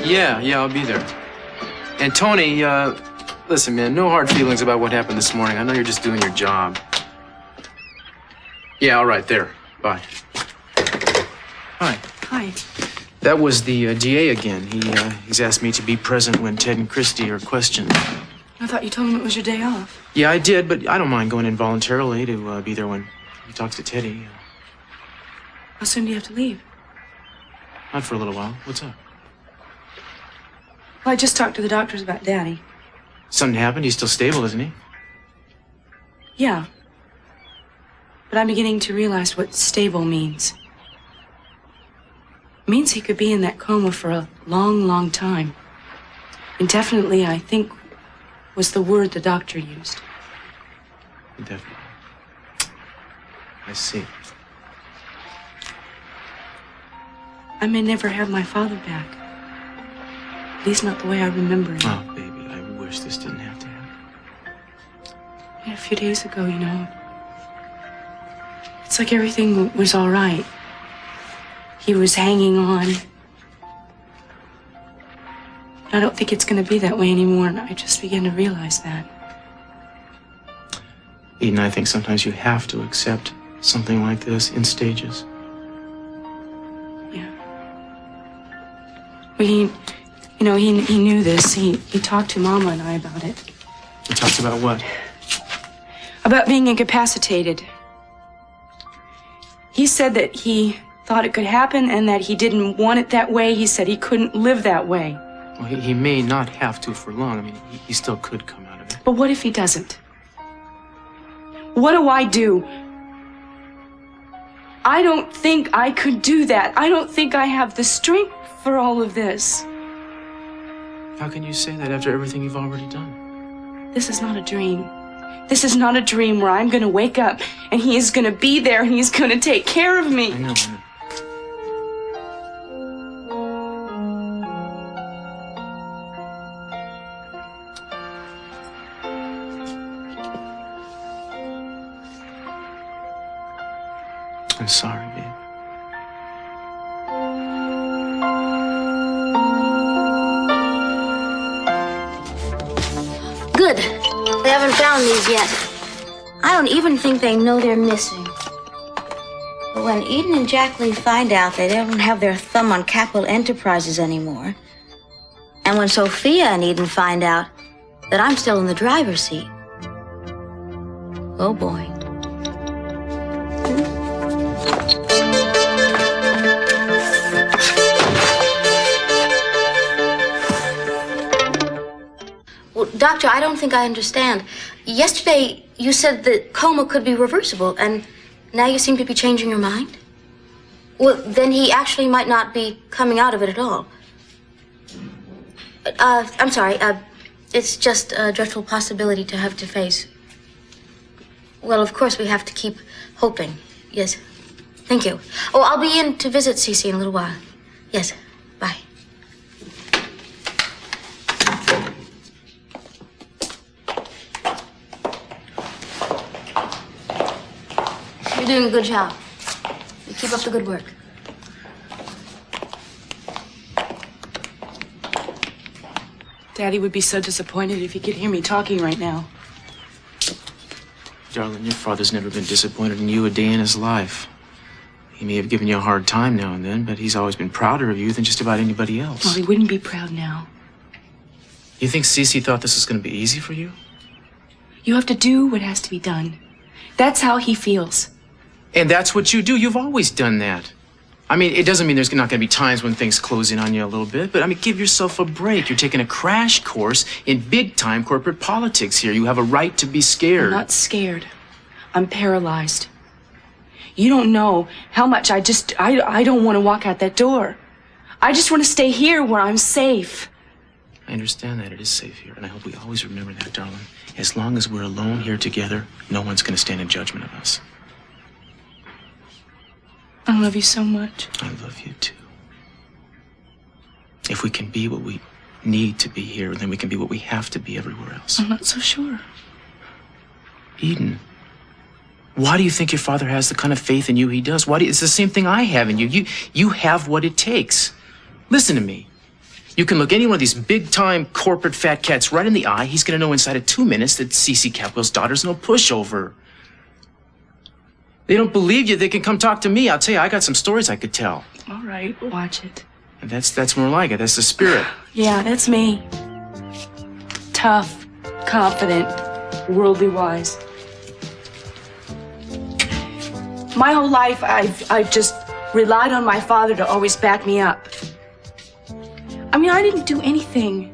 Yeah, I'll be there. And Tony, listen, man, no hard feelings about what happened this morning. I know you're just doing your job. Yeah, all right, there. Bye. Hi. Hi. That was the DA again. He's asked me to be present when Ted and Christy are questioned. I thought you told him it was your day off. Yeah, I did, but I don't mind going in voluntarily to be there when he talks to Teddy. How soon do you have to leave? Not for a little while. What's up? Well, I just talked to the doctors about Daddy. Something happened? He's still stable, isn't he? Yeah. But I'm beginning to realize what stable means. It means he could be in that coma for a long, long time. Indefinitely, I think, was the word the doctor used. Indefinitely. I see. I may never have my father back. At least not the way I remember him. Oh, baby, I wish this didn't have to happen. Yeah, a few days ago, you know, it's like everything was all right. He was hanging on. I don't think it's going to be that way anymore, and I just began to realize that. Eden, I think sometimes you have to accept something like this in stages. Yeah. Well, he knew this. He talked to Mama and I about it. He talked about what? About being incapacitated. He said that he thought it could happen and that he didn't want it that way. He said he couldn't live that way. Well, he may not have to for long. I mean, he still could come out of it. But what if he doesn't? What do I do? I don't think I could do that. I don't think I have the strength for all of this. How can you say that after everything you've already done? This is not a dream. This is not a dream where I'm going to wake up and he is going to be there and he's going to take care of me. I know. I'm sorry, babe. Good. They haven't found these yet. I don't even think they know they're missing. But when Eden and Jacqueline find out they don't have their thumb on Capital Enterprises anymore, and when Sophia and Eden find out that I'm still in the driver's seat, oh boy. Well, Doctor, I don't think I understand. Yesterday, you said the coma could be reversible, and now you seem to be changing your mind? Well, then he actually might not be coming out of it at all. I'm sorry, it's just a dreadful possibility to have to face. Well, of course, we have to keep hoping. Yes. Thank you. Oh, I'll be in to visit Cece in a little while. Yes. Bye. You're doing a good job. You keep up the good work. Daddy would be so disappointed if he could hear me talking right now. Darling, your father's never been disappointed in you a day in his life. He may have given you a hard time now and then, but he's always been prouder of you than just about anybody else. Well, he wouldn't be proud now. You think Cece thought this was going to be easy for you? You have to do what has to be done. That's how he feels. And that's what you do. You've always done that. I mean, it doesn't mean there's not going to be times when things close in on you a little bit, but I mean, give yourself a break. You're taking a crash course in big-time corporate politics here. You have a right to be scared. I'm not scared. I'm paralyzed. You don't know how much I don't want to walk out that door. I just want to stay here where I'm safe. I understand that. It is safe here, and I hope we always remember that, darling. As long as we're alone here together, no one's going to stand in judgment of us. I love you so much. I love you, too. If we can be what we need to be here, then we can be what we have to be everywhere else. I'm not so sure. Eden, why do you think your father has the kind of faith in you he does? It's the same thing I have in you. You have what it takes. Listen to me. You can look any one of these big-time corporate fat cats right in the eye. He's going to know inside of 2 minutes that C.C. Capwell's daughter's no pushover. They don't believe you. They can come talk to me. I'll tell you, I got some stories I could tell. All right, watch it. And that's more like it. That's the spirit. Yeah, that's me. Tough, confident, worldly wise. My whole life, I've just relied on my father to always back me up. I mean, I didn't do anything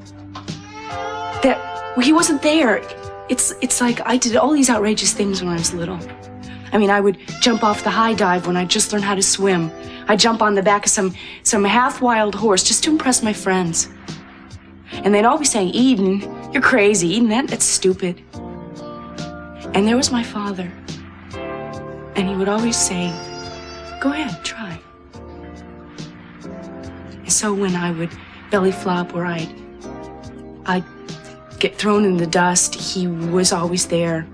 that he wasn't there. It's like I did all these outrageous things when I was little. I mean, I would jump off the high dive when I just learned how to swim. I'd jump on the back of some half-wild horse just to impress my friends. And they'd all be saying, Eden, you're crazy. Eden, that's stupid. And there was my father. And he would always say, go ahead, try. And so when I would belly flop or I'd get thrown in the dust, he was always there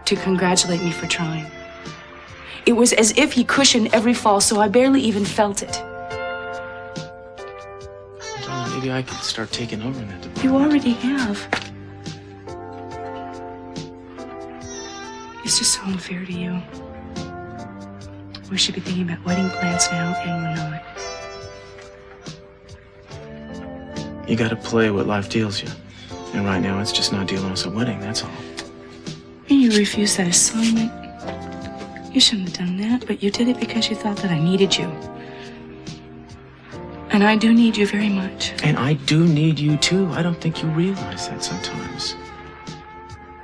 to congratulate me for trying. It was as if he cushioned every fall, so I barely even felt it. Maybe I could start taking over in that department. You already have. It's just so unfair to you. We should be thinking about wedding plans now, and we're not. You gotta play what life deals you. And right now, it's just not dealing us a wedding, that's all. And you refused that assignment. You shouldn't have done that, but you did it because you thought that I needed you. And I do need you very much. And I do need you, too. I don't think you realize that sometimes.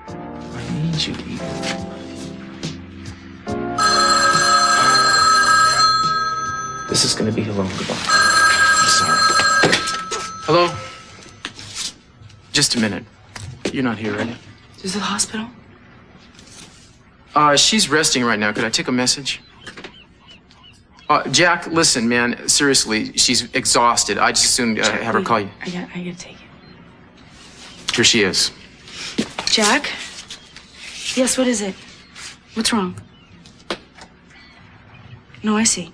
I need you, Eden. This is gonna be a long goodbye. I'm sorry. Hello? Just a minute. You're not here, right? Is it the hospital? She's resting right now. Could I take a message? Jack, listen, man. Seriously, she's exhausted. I just assumed have her call you. I gotta take it. Here she is. Jack? Yes, what is it? What's wrong? No, I see.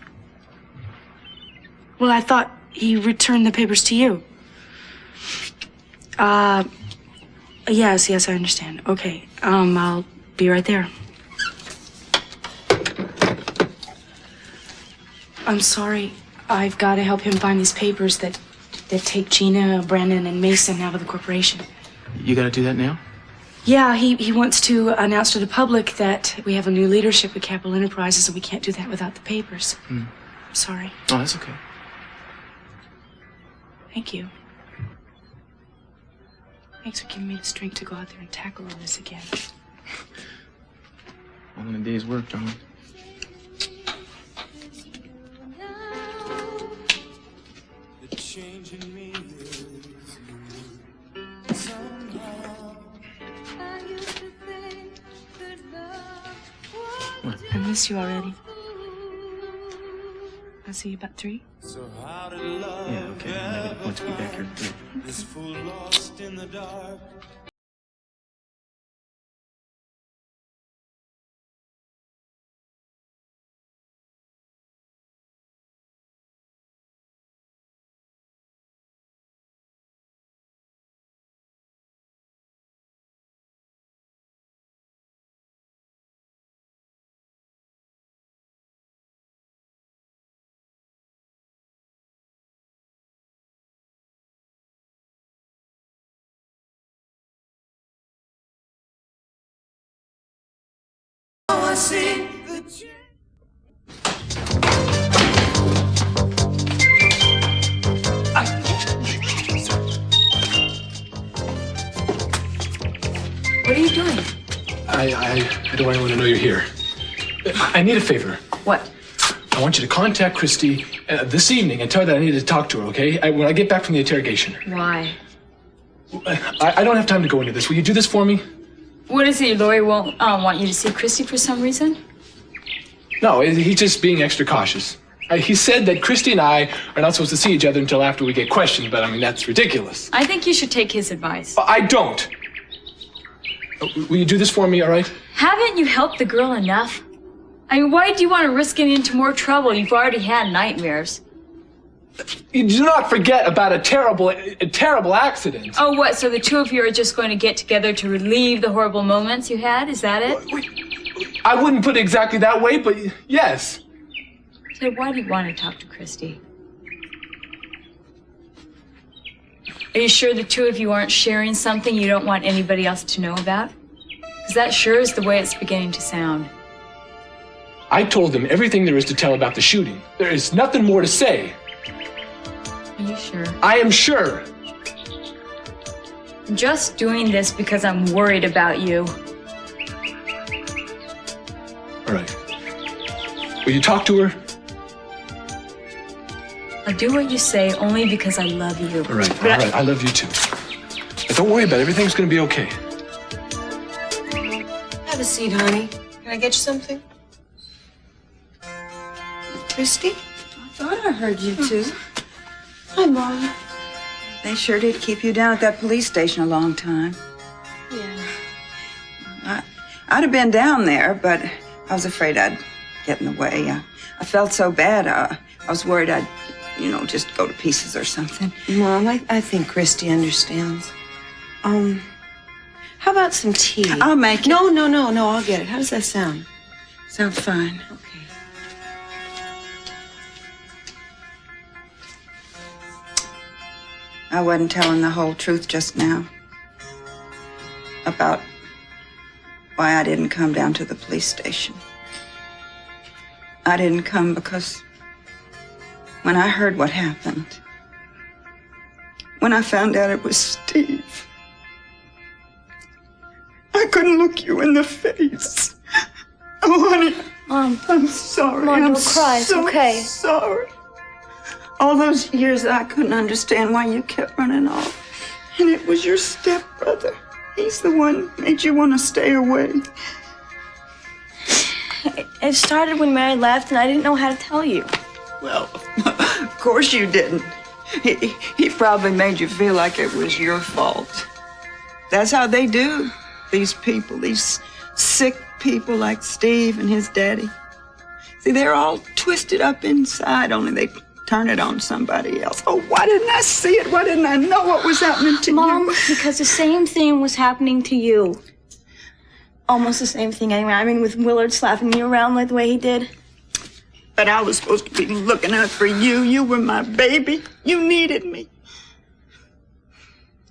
Well, I thought he returned the papers to you. Yes, I understand. Okay, I'll be right there. I'm sorry. I've got to help him find these papers that take Gina, Brandon, and Mason out of the corporation. You gotta do that now? Yeah, he wants to announce to the public that we have a new leadership at Capitol Enterprises, and we can't do that without the papers. I'm sorry. Oh, that's okay. Thank you. Thanks for giving me the strength to go out there and tackle all this again. All in a day's work, darling. What? I miss you already. I'll see you about 3. Yeah, okay. Maybe the point to be back here at 3. What are you doing? I don't want to know you're here. I need a favor. What? I want you to contact Christy this evening and tell her that I need to talk to her, okay? When I get back from the interrogation. Why? I don't have time to go into this. Will you do this for me? What is it? Lori won't want you to see Christy for some reason? No, he's just being extra cautious. He said that Christy and I are not supposed to see each other until after we get questioned, but I mean, that's ridiculous. I think you should take his advice. I don't. Will you do this for me, all right? Haven't you helped the girl enough? I mean, why do you want to risk getting into more trouble? You've already had nightmares. You do not forget about a terrible accident. Oh, what? So the two of you are just going to get together to relieve the horrible moments you had? Is that it? I wouldn't put it exactly that way, but yes. So why do you want to talk to Christy? Are you sure the two of you aren't sharing something you don't want anybody else to know about? Because that sure is the way it's beginning to sound. I told them everything there is to tell about the shooting. There is nothing more to say. Are you sure? I am sure. I'm just doing this because I'm worried about you. All right. Will you talk to her? I'll do what you say only because I love you. All right. I love you too. But don't worry about it. Everything's going to be okay. Have a seat, honey. Can I get you something? Christy? I thought I heard you two. Hi, Mom. They sure did keep you down at that police station a long time. Yeah. I'd have been down there, but I was afraid I'd get in the way. I felt so bad. I was worried I'd, just go to pieces or something. Mom, I think Christy understands. How about some tea? I'll make it. No, I'll get it. How does that sound? Sounds fine. Okay. I wasn't telling the whole truth just now about why I didn't come down to the police station. I didn't come because when I heard what happened, when I found out it was Steve, I couldn't look you in the face. Oh, honey. Mom. I'm sorry. Mom, I'm don't cry. It's okay. Sorry. All those years I couldn't understand why you kept running off. And it was your stepbrother. He's the one who made you want to stay away. It started when Mary left, and I didn't know how to tell you. Well, of course you didn't. He probably made you feel like it was your fault. That's how they do. These people, these sick people like Steve and his daddy. See, they're all twisted up inside, only they turn it on somebody else. Oh, why didn't I see it? Why didn't I know what was happening to Mom, you? because the same thing was happening to you. Almost the same thing anyway. I mean, with Willard slapping me around like the way he did. But I was supposed to be looking out for you. You were my baby. You needed me.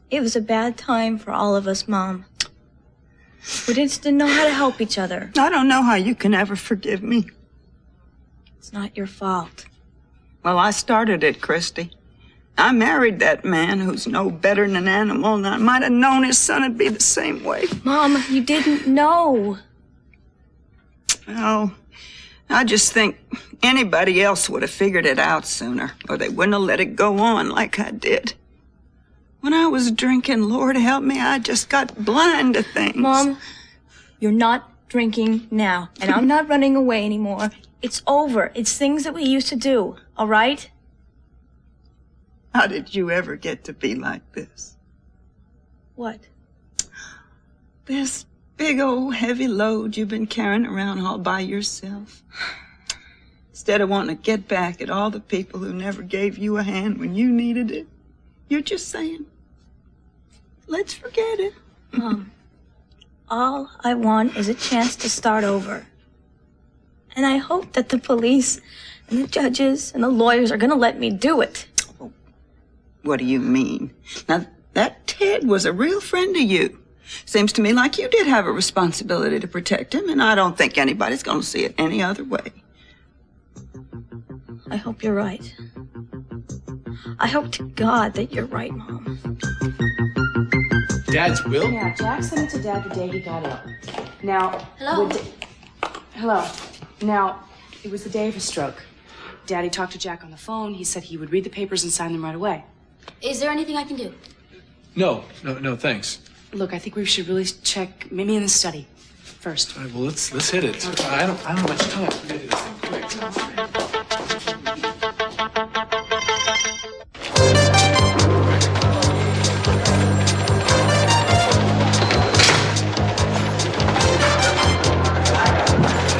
It was a bad time for all of us, Mom. We just didn't know how to help each other. I don't know how you can ever forgive me. It's not your fault. Well, I started it, Christy. I married that man who's no better than an animal, and I might have known his son would be the same way. Mom, you didn't know. Oh, I just think anybody else would have figured it out sooner, or they wouldn't have let it go on like I did. When I was drinking, Lord help me, I just got blind to things. Mom, you're not drinking now, and I'm not running away anymore. It's over. It's things that we used to do, all right? How did you ever get to be like this? What? This big old heavy load you've been carrying around all by yourself. Instead of wanting to get back at all the people who never gave you a hand when you needed it, you're just saying, let's forget it. Mom, all I want is a chance to start over. And I hope that the police and the judges and the lawyers are going to let me do it. What do you mean? Now, that Ted was a real friend of you. Seems to me like you did have a responsibility to protect him, and I don't think anybody's going to see it any other way. I hope you're right. I hope to God that you're right, Mom. Dad's will? Yeah, Jack sent it to Dad the day he got ill. Now... Hello? Hello. Now, it was the day of his stroke. Daddy talked to Jack on the phone. He said he would read the papers and sign them right away. Is there anything I can do? No, thanks. Look, I think we should really check, maybe in the study first. All right, well, let's hit it. I don't have much time. We gotta do this thing quick.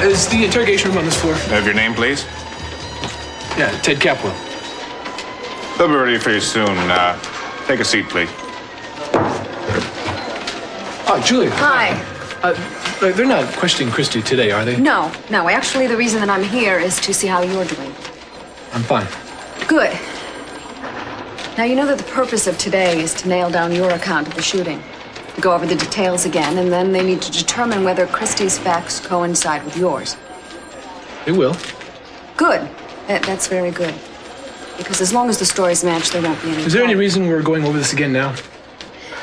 Is the interrogation room on this floor? Have your name, please? Yeah, Ted Capwell. They'll be ready for you soon. Take a seat, please. Oh, Julia. Hi. They're not questioning Christy today, are they? No. Actually, the reason that I'm here is to see how you're doing. I'm fine. Good. Now, you know that the purpose of today is to nail down your account of the shooting. Go over the details again, and then they need to determine whether Christy's facts coincide with yours. They will. Good. That's very good. Because as long as the stories match, there won't be any Is there any problem. reason we're going over this again now?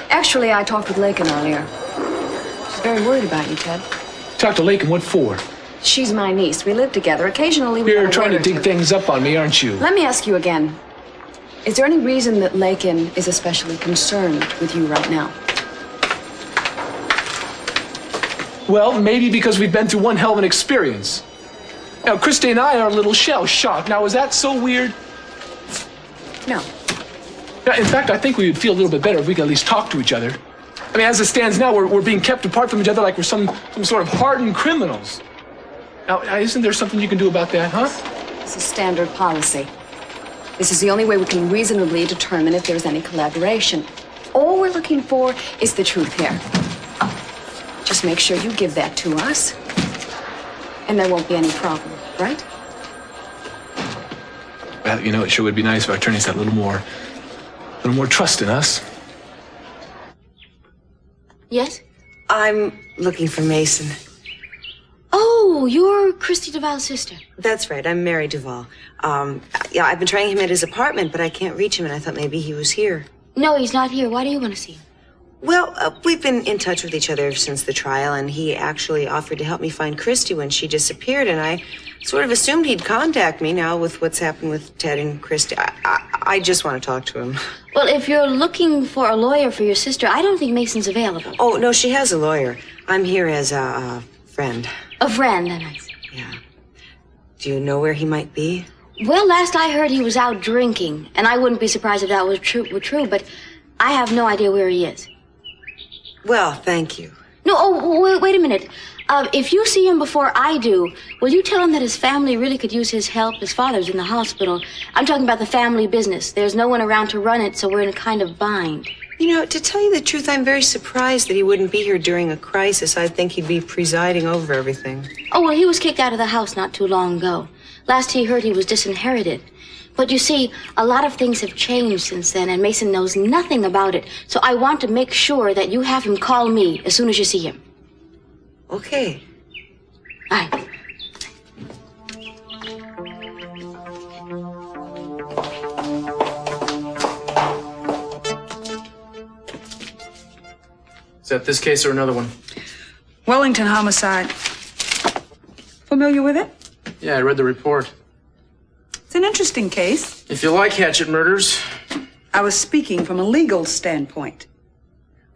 Actually, I talked with Lakin earlier. She's very worried about you, Ted. Talk to Lakin, what for? She's my niece. We live together. Occasionally, we You're have a trying to word or dig two. things up on me, aren't you? Let me ask you again. Is there any reason that Lakin is especially concerned with you right now? Well, maybe because we've been through one hell of an experience. Now, Christy and I are a little shell-shocked. Now, is that so weird? No. Now, in fact, I think we would feel a little bit better if we could at least talk to each other. I mean, as it stands now, we're being kept apart from each other like we're some sort of hardened criminals. Now, isn't there something you can do about that, huh? This is standard policy. This is the only way we can reasonably determine if there's any collaboration. All we're looking for is the truth here. Just make sure you give that to us, and there won't be any problem, right? Well, you know, it sure would be nice if our attorneys had a little more trust in us. Yes? I'm looking for Mason. Oh, you're Christy Duvall's sister. That's right. I'm Mary Duvall. Yeah, I've been trying him at his apartment, but I can't reach him, and I thought maybe he was here. No, he's not here. Why do you want to see him? Well, we've been in touch with each other since the trial, and he actually offered to help me find Christy when she disappeared, and I sort of assumed he'd contact me now with what's happened with Ted and Christy. I just want to talk to him. Well, if you're looking for a lawyer for your sister, I don't think Mason's available. Oh, no, she has a lawyer. I'm here as a friend. A friend, I see. Yeah. Do you know where he might be? Well, last I heard, he was out drinking, and I wouldn't be surprised if that was true, but I have no idea where he is. Well, thank you. No, wait a minute. If you see him before I do, will you tell him that his family really could use his help? His father's in the hospital. I'm talking about the family business. There's no one around to run it, so we're in a kind of bind. You know, to tell you the truth, I'm very surprised that he wouldn't be here during a crisis. I'd think he'd be presiding over everything. Oh, well, he was kicked out of the house not too long ago. Last he heard, he was disinherited. But you see, a lot of things have changed since then, and Mason knows nothing about it. So I want to make sure that you have him call me as soon as you see him. Okay. All right. Is that this case or another one? Wellington homicide. Familiar with it? Yeah, I read the report. It's an interesting case. If you like hatchet murders. I was speaking from a legal standpoint.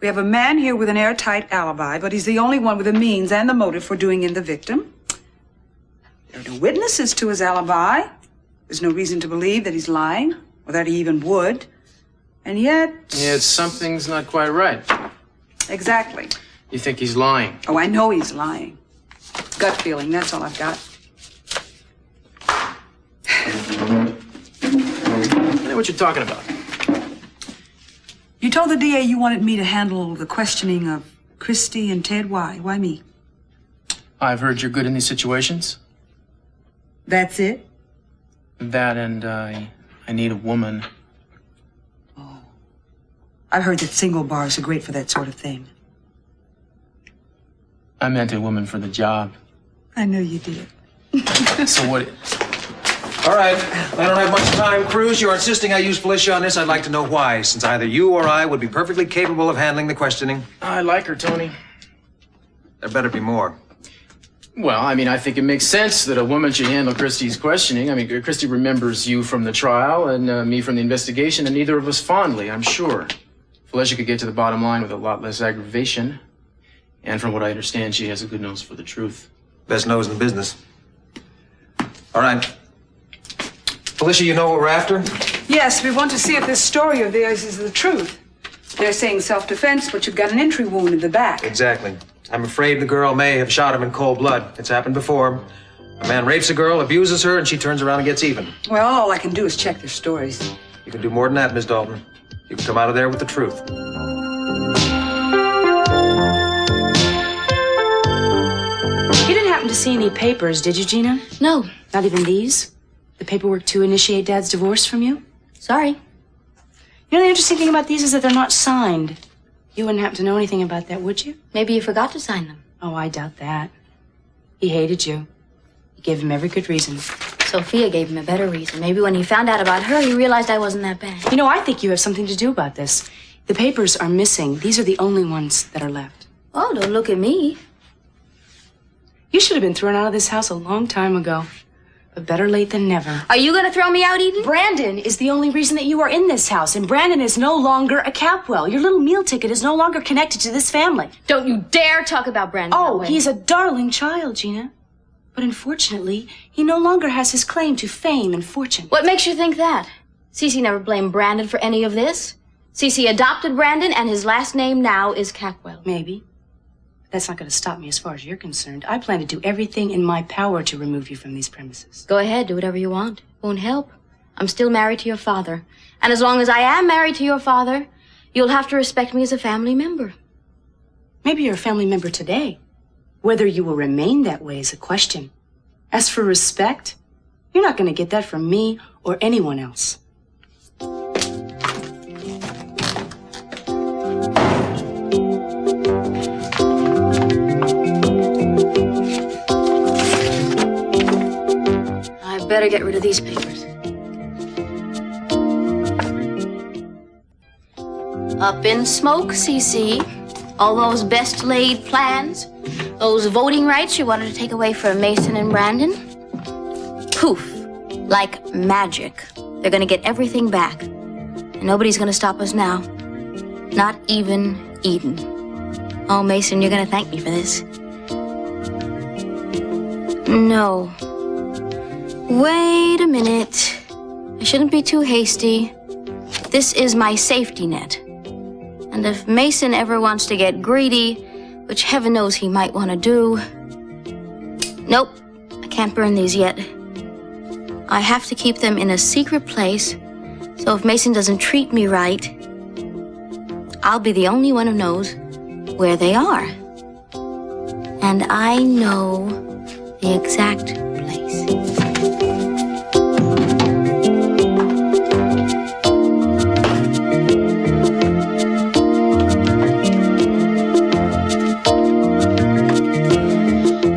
We have a man here with an airtight alibi, but he's the only one with the means and the motive for doing in the victim. There are no witnesses to his alibi. There's no reason to believe that he's lying, or that he even would. And yet... Yet something's not quite right. Exactly. You think he's lying? Oh, I know he's lying. Gut feeling, that's all I've got. I know what you're talking about. You told the DA you wanted me to handle the questioning of Christy and Ted. Why? Why me? I've heard you're good in these situations. That's it? That and I need a woman. Oh. I've heard that single bars are great for that sort of thing. I meant a woman for the job. I know you did. So what... All right, I don't have much time. Cruz, you're insisting I use Phylicya on this. I'd like to know why, since either you or I would be perfectly capable of handling the questioning. I like her, Tony. There better be more. Well, I mean, I think it makes sense that a woman should handle Christy's questioning. I mean, Christy remembers you from the trial and me from the investigation, and neither of us fondly, I'm sure. Phylicya could get to the bottom line with a lot less aggravation. And from what I understand, she has a good nose for the truth. Best nose in the business. All right. Phylicya, you know what we're after? Yes, we want to see if this story of theirs is the truth. They're saying self-defense, but you've got an entry wound in the back. Exactly. I'm afraid the girl may have shot him in cold blood. It's happened before. A man rapes a girl, abuses her, and she turns around and gets even. Well, all I can do is check their stories. You can do more than that, Miss Dalton. You can come out of there with the truth. You didn't happen to see any papers, did you, Gina? No. Not even these? The paperwork to initiate Dad's divorce from you? Sorry. You know, the interesting thing about these is that they're not signed. You wouldn't happen to know anything about that, would you? Maybe you forgot to sign them. Oh, I doubt that. He hated you. You gave him every good reason. Sophia gave him a better reason. Maybe when he found out about her, he realized I wasn't that bad. You know, I think you have something to do about this. The papers are missing. These are the only ones that are left. Oh, don't look at me. You should have been thrown out of this house a long time ago. But better late than never. Are you gonna throw me out, Eden? Brandon is the only reason that you are in this house, and Brandon is no longer a Capwell. Your little meal ticket is no longer connected to this family. Don't you dare talk about Brandon that Oh, way. he's a darling child, Gina. But unfortunately, he no longer has his claim to fame and fortune. What makes you think that? Cece never blamed Brandon for any of this. Cece adopted Brandon, and his last name now is Capwell. Maybe. But that's not going to stop me as far as you're concerned. I plan to do everything in my power to remove you from these premises. Go ahead, do whatever you want. Won't help. I'm still married to your father. And as long as I am married to your father, you'll have to respect me as a family member. Maybe you're a family member today. Whether you will remain that way is a question. As for respect, you're not going to get that from me or anyone else. I better get rid of these papers. Up in smoke, Cece. All those best laid plans, those voting rights you wanted to take away from Mason and Brandon. Poof, like magic. They're gonna get everything back. And nobody's gonna stop us now. Not even Eden. Oh, Mason, you're gonna thank me for this. No. Wait a minute. I shouldn't be too hasty. This is my safety net. And if Mason ever wants to get greedy, which heaven knows he might want to do... Nope, I can't burn these yet. I have to keep them in a secret place, so if Mason doesn't treat me right, I'll be the only one who knows where they are. And I know the exact place.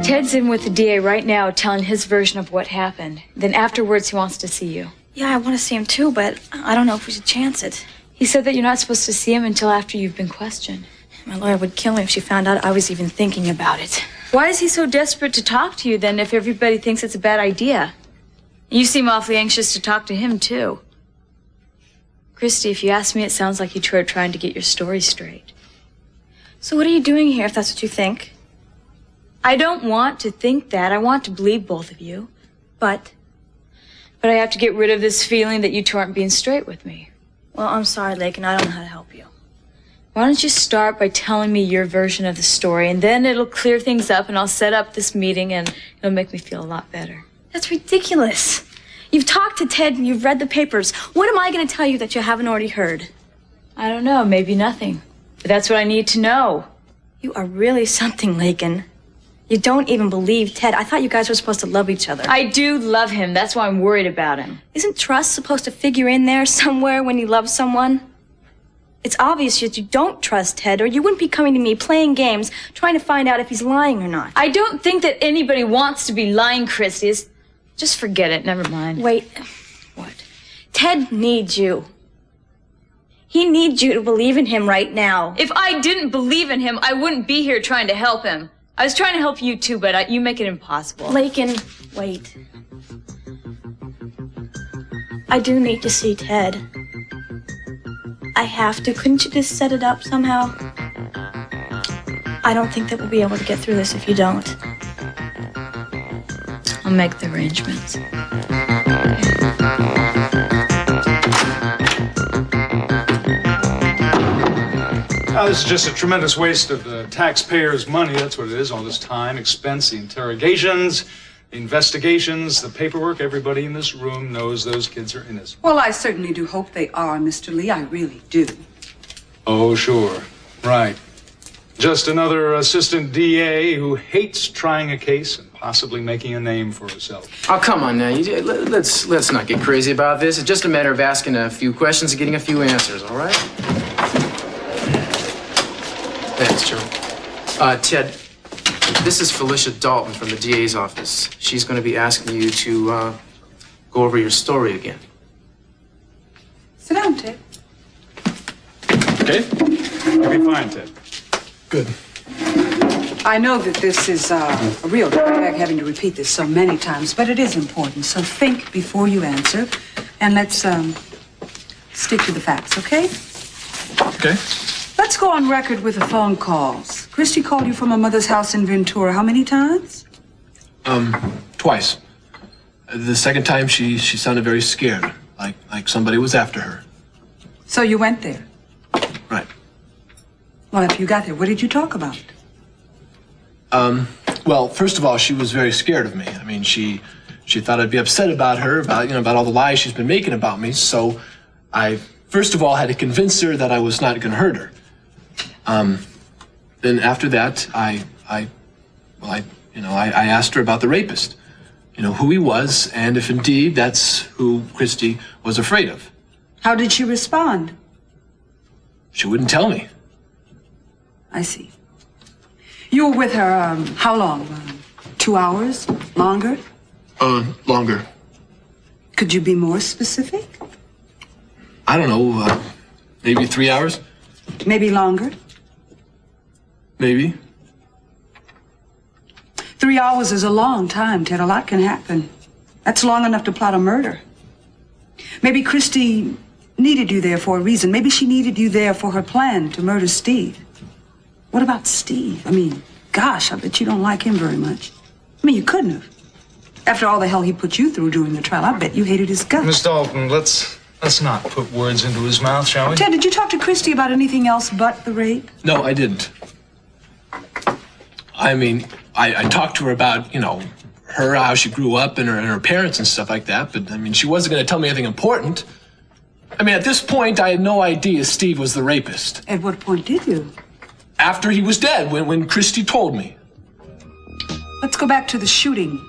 Ted's in with the DA right now telling his version of what happened. Then afterwards he wants to see you. Yeah, I want to see him too, but I don't know if we should chance it. He said that you're not supposed to see him until after you've been questioned. My lawyer would kill me if she found out I was even thinking about it. Why is he so desperate to talk to you then if everybody thinks it's a bad idea? You seem awfully anxious to talk to him too. Christy, if you ask me, it sounds like you were trying to get your story straight. So what are you doing here if that's what you think? I don't want to think that. I want to believe both of you. But I have to get rid of this feeling that you two aren't being straight with me. Well, I'm sorry, Lake, and I don't know how to help you. Why don't you start by telling me your version of the story, and then it'll clear things up, and I'll set up this meeting, and it'll make me feel a lot better. That's ridiculous. You've talked to Ted and you've read the papers. What am I going to tell you that you haven't already heard? I don't know, maybe nothing. But that's what I need to know. You are really something, Lakin. You don't even believe Ted. I thought you guys were supposed to love each other. I do love him. That's why I'm worried about him. Isn't trust supposed to figure in there somewhere when you love someone? It's obvious that you don't trust Ted, or you wouldn't be coming to me playing games, trying to find out if he's lying or not. I don't think that anybody wants to be lying, Christy. Just forget it. Never mind. Wait. What? Ted needs you. He needs you to believe in him right now. If I didn't believe in him, I wouldn't be here trying to help him. I was trying to help you too, but you make it impossible. Lakin, wait. I do need to see Ted. I have to. Couldn't you just set it up somehow? I don't think that we'll be able to get through this if you don't. I'll make the arrangements. Oh, this is just a tremendous waste of the taxpayers' money. That's what it is, all this time, expense, the interrogations, The investigations, the paperwork, everybody in this room knows those kids are innocent. Well, I certainly do hope they are, Mr. Lee. I really do. Oh, sure. Right. Just another assistant DA who hates trying a case and possibly making a name for herself. Oh, come on now. Let's not get crazy about this. It's just a matter of asking a few questions and getting a few answers, all right? Thanks, Joe. Ted, this is Phylicya Dalton from the DA's office. She's going to be asking you to go over your story again. Sit down, Ted. Okay? You'll be fine, Ted. Good. I know that this is a real drag having to repeat this so many times, but it is important. So think before you answer, and let's stick to the facts, okay? Okay. Let's go on record with the phone calls. Christy called you from her mother's house in Ventura how many times? Twice. The second time she sounded very scared, like somebody was after her. So you went there? Right. Well, after you got there, what did you talk about? Well, first of all, she was very scared of me. I mean, she thought I'd be upset about her, about all the lies she's been making about me. So I, first of all, had to convince her that I was not going to hurt her. Then after that, I asked her about the rapist, who he was, and if indeed that's who Christy was afraid of. How did she respond? She wouldn't tell me. I see. You were with her, how long? 2 hours? Longer? Longer. Could you be more specific? I don't know, maybe 3 hours? Maybe longer? Maybe. 3 hours is a long time, Ted. A lot can happen. That's long enough to plot a murder. Maybe Christy needed you there for a reason. Maybe she needed you there for her plan to murder Steve. What about Steve? I mean, gosh, I bet you don't like him very much. I mean, you couldn't have. After all the hell he put you through during the trial, I bet you hated his guts. Miss Dalton, let's not put words into his mouth, shall we? Ted, did you talk to Christy about anything else but the rape? No, I didn't. I mean, I talked to her about, her, how she grew up and her parents and stuff like that, but, I mean, she wasn't going to tell me anything important. I mean, at this point, I had no idea Steve was the rapist. At what point did you? After he was dead, when Christy told me. Let's go back to the shooting.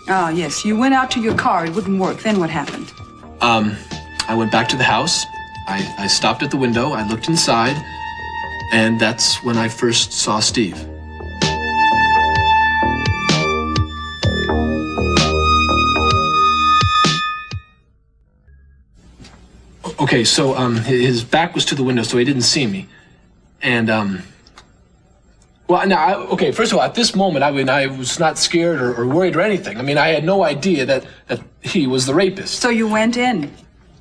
Ah, yes, you went out to your car. It wouldn't work. Then what happened? I went back to the house. I stopped at the window. I looked inside. And that's when I first saw Steve. Okay, so his back was to the window, so he didn't see me. And well, now, okay, first of all, at this moment, I mean, I was not scared or worried or anything. I mean, I had no idea that he was the rapist. So you went in?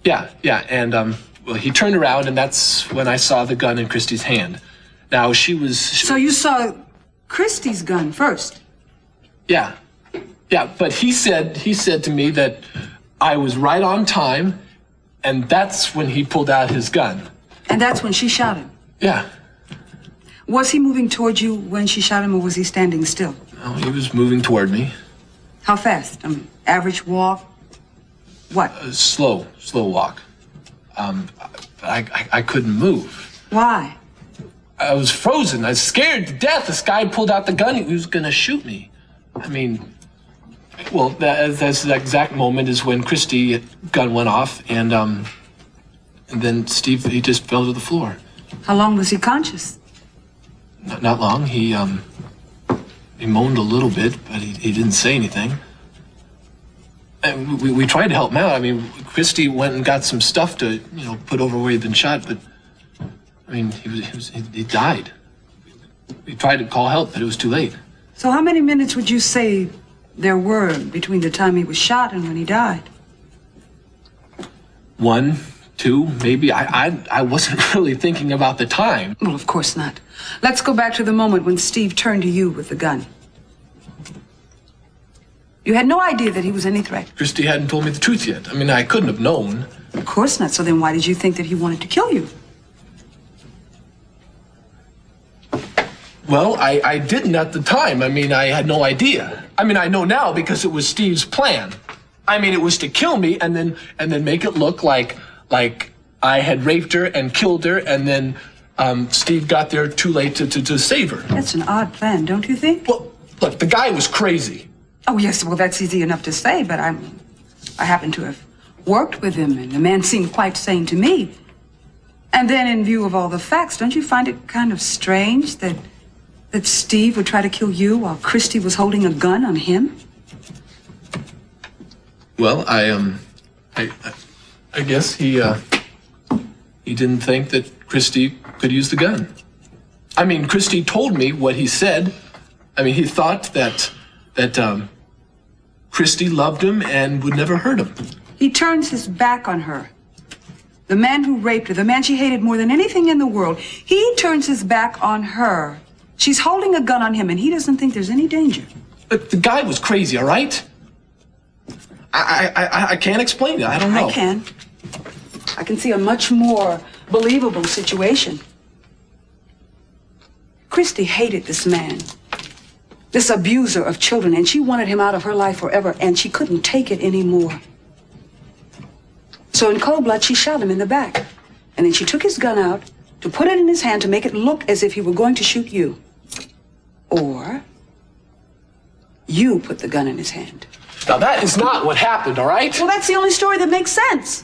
Yeah, and well, he turned around, and that's when I saw the gun in Christy's hand. Now, So you saw Christy's gun first? Yeah, but he said to me that I was right on time, and that's when he pulled out his gun. And that's when she shot him? Yeah. Was he moving toward you when she shot him, or was he standing still? No, he was moving toward me. How fast? Average walk? What? Slow walk. I couldn't move. Why? I was frozen. I was scared to death. This guy pulled out the gun. He was going to shoot me. I mean, well, that's the exact moment is when Christy's gun went off, and then Steve, he just fell to the floor. How long was he conscious? Not long. He moaned a little bit, but he didn't say anything. And we tried to help him out. I mean, Christy went and got some stuff to, put over where he'd been shot, but I mean, he died. We tried to call help, but it was too late. So how many minutes would you say there were between the time he was shot and when he died? 1, 2, maybe. I wasn't really thinking about the time. Well, of course not. Let's go back to the moment when Steve turned to you with the gun. You had no idea that he was any threat. Christy hadn't told me the truth yet. I mean, I couldn't have known. Of course not. So then why did you think that he wanted to kill you? Well, I didn't at the time. I mean, I had no idea. I mean, I know now because it was Steve's plan. I mean, it was to kill me and then make it look like I had raped her and killed her, and then Steve got there too late to save her. That's an odd plan, don't you think? Well, look, the guy was crazy. Oh, yes, well, that's easy enough to say, but I happen to have worked with him, and the man seemed quite sane to me. And then, in view of all the facts, don't you find it kind of strange that Steve would try to kill you while Christy was holding a gun on him? Well, I guess he didn't think that Christy could use the gun. I mean, Christy told me what he said. I mean, he thought that Christy loved him and would never hurt him. He turns his back on her. The man who raped her, the man she hated more than anything in the world, he turns his back on her. She's holding a gun on him, and he doesn't think there's any danger. But the guy was crazy, all right? I can't explain it. I don't know. I can. I can see a much more believable situation. Christy hated this man, this abuser of children, and she wanted him out of her life forever, and she couldn't take it anymore. So in cold blood, she shot him in the back. And then she took his gun out to put it in his hand to make it look as if he were going to shoot you. Or you put the gun in his hand. Now, that is not what happened, all right? Well, that's the only story that makes sense.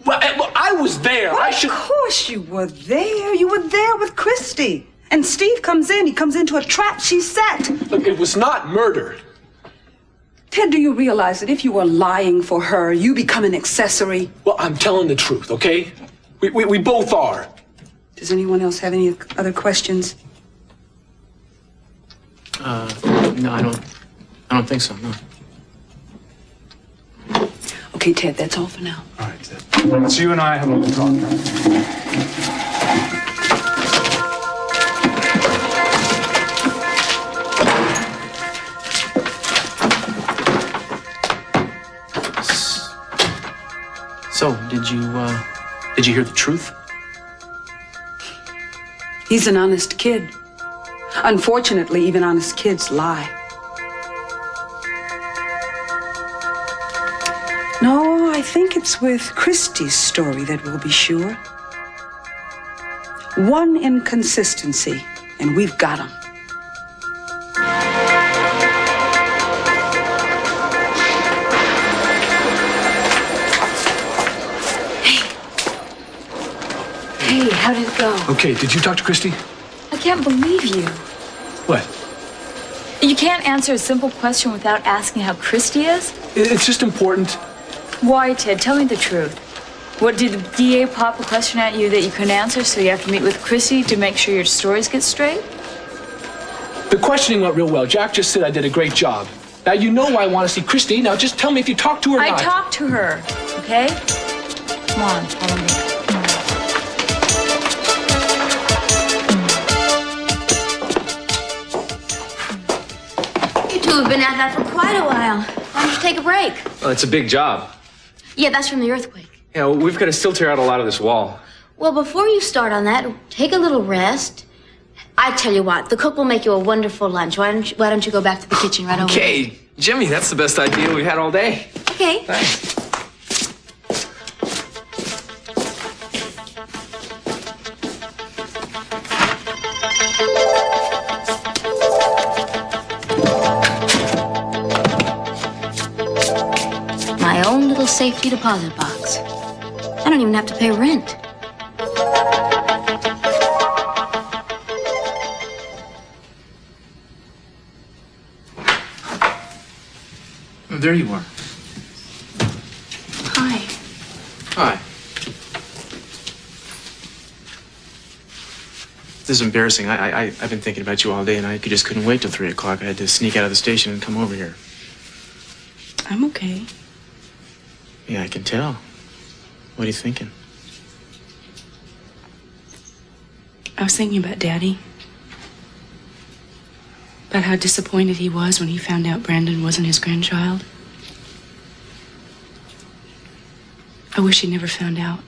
Well, I was there. Well, of course you were there. You were there with Christy. And Steve comes in. He comes into a trap she set. Look, it was not murder. Ted, do you realize that if you were lying for her, you become an accessory? Well, I'm telling the truth, okay? We both are. Does anyone else have any other questions? No, I don't think so, no. Okay, Ted, that's all for now. All right, Ted. Let's you and I have a little talk. So, did you hear the truth? He's an honest kid. Unfortunately, even honest kids lie. No, I think it's with Christy's story that we'll be sure. One inconsistency, and we've got him. Hey, how did it go? Okay, did you talk to Christy? I can't believe you. What? You can't answer a simple question without asking how Christy is? It's just important. Why, Ted? Tell me the truth. What, did the DA pop a question at you that you couldn't answer, so you have to meet with Christy to make sure your stories get straight? The questioning went real well. Jack just said I did a great job. Now, you know why I want to see Christy. Now, just tell me if you talked to her or not. I talked to her, okay? Come on, follow me. You two have been at that for quite a while. Why don't you take a break? Well, it's a big job. Yeah, that's from the earthquake. Yeah, well, we've got to still tear out a lot of this wall. Well, before you start on that, take a little rest. I tell you what, the cook will make you a wonderful lunch. Why don't you go back to the kitchen right over there? Okay, Jimmy, that's the best idea we've had all day. Okay. Thanks. My own little safety deposit box. I don't even have to pay rent. Oh, there you are. Hi. Hi. This is embarrassing. I've been thinking about you all day, and I just couldn't wait till 3 o'clock. I had to sneak out of the station and come over here. I'm okay. Yeah, I can tell. What are you thinking? I was thinking about Daddy. About how disappointed he was when he found out Brandon wasn't his grandchild. I wish he never found out.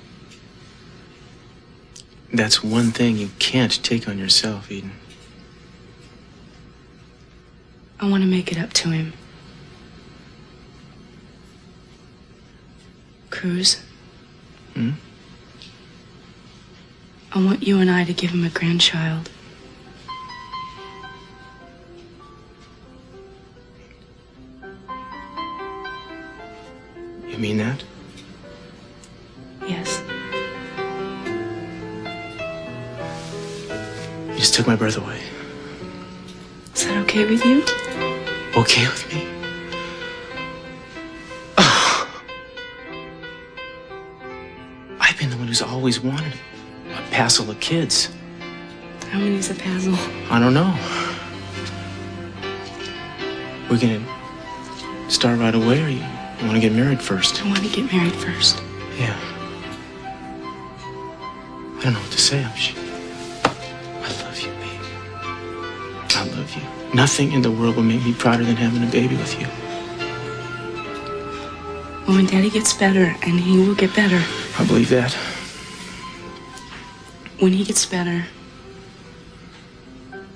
That's one thing you can't take on yourself, Eden. I want to make it up to him. Cruz. Hmm? I want you and I to give him a grandchild. You mean that? Yes. You just took my breath away. Is that okay with you? Okay with me? I've been the one who's always wanted a passel of kids. How many's a passel? I don't know. We're gonna start right away, or you want to get married first? I want to get married first. Yeah. I don't know what to say. I love you, baby. I love you. Nothing in the world will make me prouder than having a baby with you. Well, when Daddy gets better, and he will get better. I believe that. When he gets better,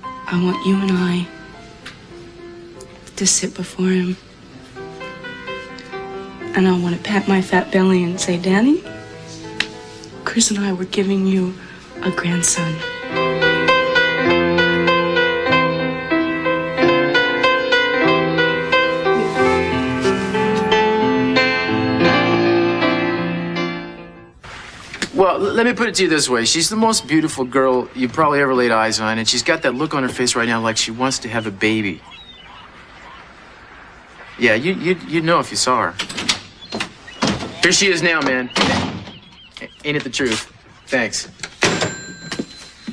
I want you and I to sit before him. And I want to pat my fat belly and say, Danny, Chris and I were giving you a grandson. Well, let me put it to you this way. She's the most beautiful girl you probably ever laid eyes on, and she's got that look on her face right now like she wants to have a baby. Yeah, you'd know if you saw her. Here she is now, man. Ain't it the truth? Thanks.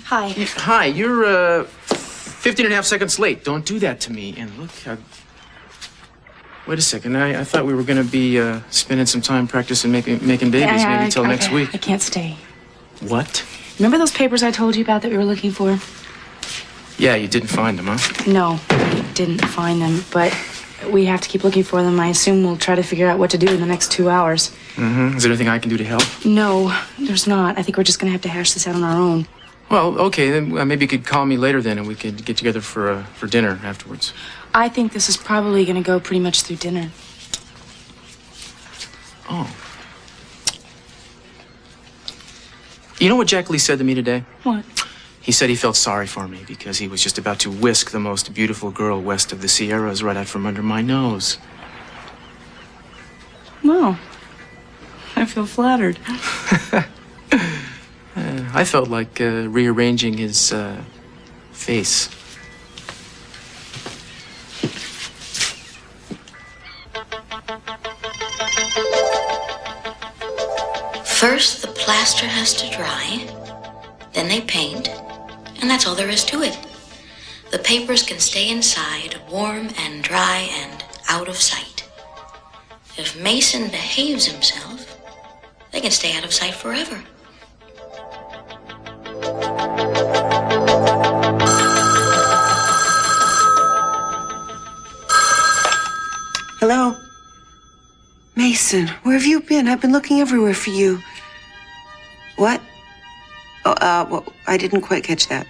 Hi. Hi, you're 15 and a half seconds late. Don't do that to me. And look, wait a second. I thought we were going to be spending some time practicing making babies, maybe till next week. I can't stay. What? Remember those papers I told you about that we were looking for? Yeah, you didn't find them, huh? No, we didn't find them, but we have to keep looking for them. I assume we'll try to figure out what to do in the next 2 hours. Mm-hmm. Is there anything I can do to help? No, there's not. I think we're just going to have to hash this out on our own. Well, okay, then maybe you could call me later then, and we could get together for dinner afterwards. I think this is probably going to go pretty much through dinner. Oh. You know what Jack Lee said to me today? What? He said he felt sorry for me because he was just about to whisk the most beautiful girl west of the Sierras right out from under my nose. Well, I feel flattered. I felt like rearranging his face. First, the plaster has to dry, then they paint, and that's all there is to it. The papers can stay inside, warm and dry and out of sight. If Mason behaves himself, they can stay out of sight forever. Hello? Mason, where have you been? I've been looking everywhere for you. What? Oh, well, I didn't quite catch that.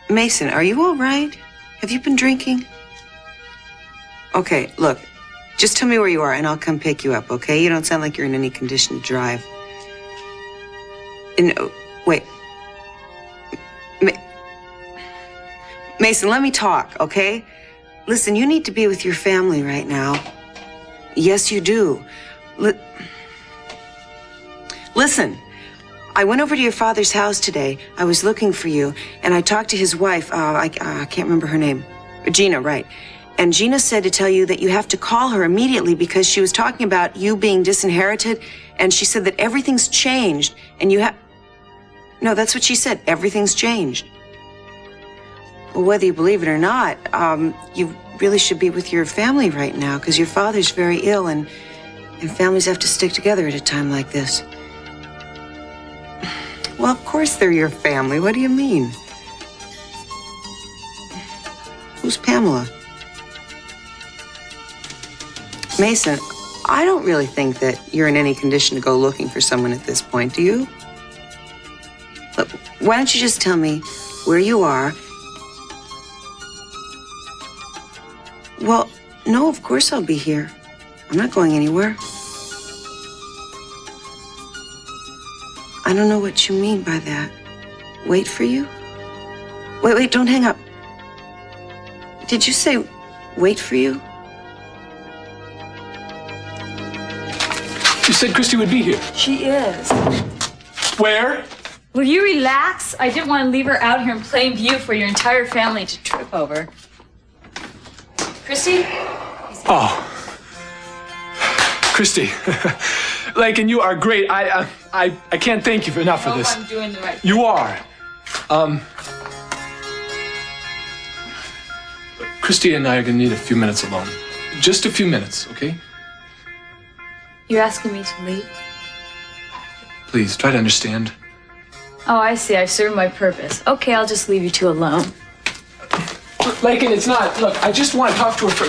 Mason, are you all right? Have you been drinking? Okay, look, just tell me where you are and I'll come pick you up, okay? You don't sound like you're in any condition to drive. No, wait. Mason, let me talk, okay? Listen, you need to be with your family right now. Yes, you do. Listen, I went over to your father's house today. I was looking for you, and I talked to his wife. I can't remember her name. Gina, right. And Gina said to tell you that you have to call her immediately because she was talking about you being disinherited, and she said that everything's changed, and you have... No, that's what she said. Everything's changed. Well, whether you believe it or not, you really should be with your family right now because your father's very ill, and families have to stick together at a time like this. Well, of course they're your family. What do you mean? Who's Pamela? Mason, I don't really think that you're in any condition to go looking for someone at this point, do you? Look, why don't you just tell me where you are? Well, no, of course I'll be here. I'm not going anywhere. I don't know what you mean by that. Wait for you? Wait, don't hang up. Did you say wait for you? You said Christy would be here. She is. Where? Will you relax? I didn't want to leave her out here in plain view for your entire family to trip over. Christy? Oh. Christy. Like, and you are great. I can't thank you enough for this. I'm doing the right thing. You are. Christy and I are gonna need a few minutes alone. Just a few minutes, okay? You're asking me to leave? Please, try to understand. Oh, I see. I've served my purpose. Okay, I'll just leave you two alone. Like, and it's not. Look, I just want to talk to her for.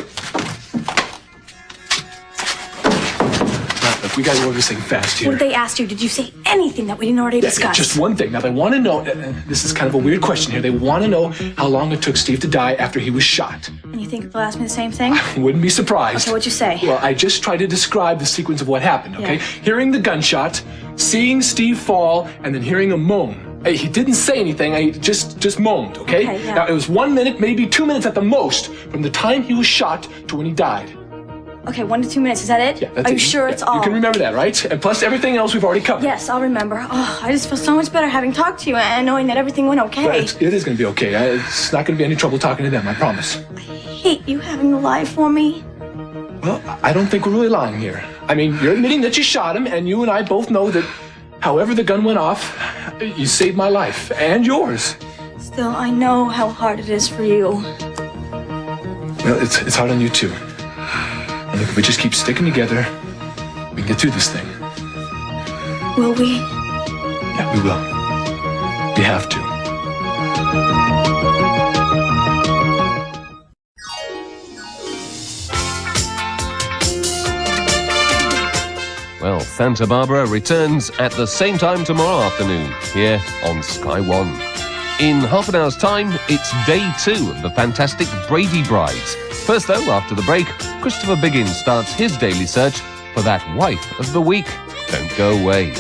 Look, we gotta go over this thing fast here. What did they ask you? Did you say anything that we didn't already discuss? Just one thing. Now, they want to know, and this is kind of a weird question here, they want to know how long it took Steve to die after he was shot. And you think they'll ask me the same thing? Wouldn't be surprised. Okay, what'd you say? Well, I just tried to describe the sequence of what happened, okay? Yeah. Hearing the gunshot, seeing Steve fall, and then hearing a moan. He didn't say anything, I just moaned, okay? Okay, yeah. Now, it was 1 minute, maybe 2 minutes at the most, from the time he was shot to when he died. Okay, 1 to 2 minutes. Is that it? Yeah, that's Are it. you sure it's all? You can remember that, right? And plus everything else we've already covered. Yes, I'll remember. Oh, I just feel so much better having talked to you and knowing that everything went okay. Well, it is going to be okay. It's not going to be any trouble talking to them, I promise. I hate you having to lie for me. Well, I don't think we're really lying here. I mean, you're admitting that you shot him, and you and I both know that however the gun went off, you saved my life and yours. Still, I know how hard it is for you. Well, it's hard on you too. And look, if we just keep sticking together, we can get through this thing. Will we? Yeah, we will. We have to. Well, Santa Barbara returns at the same time tomorrow afternoon, here on Sky One. In half an hour's time, it's day 2 of the fantastic Brady Brides. First, though, after the break, Christopher Biggins starts his daily search for that wife of the week. Don't go away.